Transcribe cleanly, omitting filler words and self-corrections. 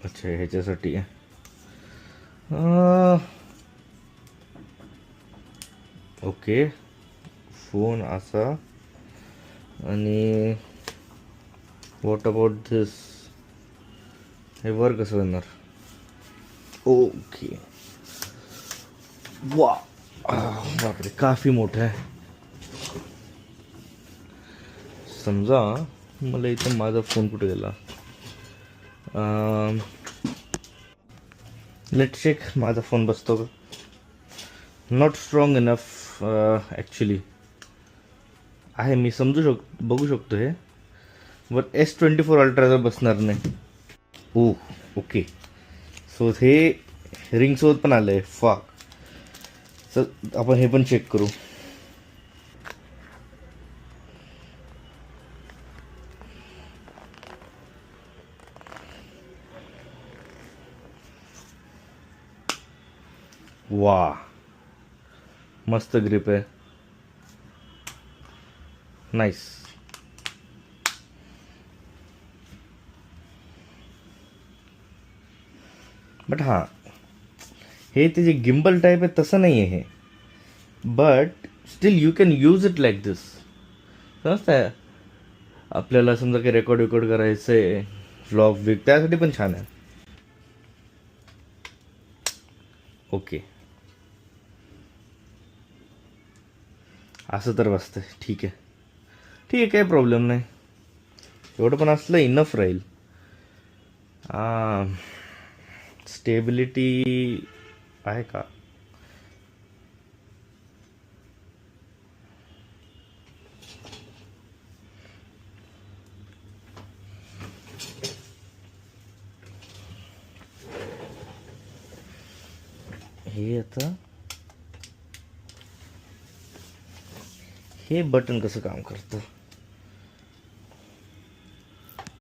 अच्छा ह्याच्यासाठी आहे. ओके फोन असा आणि व्हॉट अबाउट दिस, हे वर कसं होणार? ओके वा बापरे काफी मोठं आहे. समजा मला इथं माझा फोन कुठे गेला, लेट चेक माझा फोन बसतो का. नॉट स्ट्रॉंग इनफ ॲक्च्युली आहे, मी बघू शकतो हे, बट S24 अल्ट्राचा बसणार नाही. ओ ओके सो हे रिंगसोबत पण आलं आहे फाक. सर आपण हे पण चेक करू. वा मस्त ग्रिप आहे, नाईस. बट हां हे ते जे गिम्बल टाईप आहे तसं नाही आहे हे, but still you can use it like this. समजतंय आपल्याला समजा काही रेकॉर्ड करायचं आहे, व्लॉग बिग, त्यासाठी पण छान आहे. ओके असं तर बसतंय, ठीक आहे ठीक आहे, काही प्रॉब्लेम नाही. एवढं पण असलं इनफ राहील. स्टेबिलिटी आहे का? हे आता हे बटन कसं काम करतं?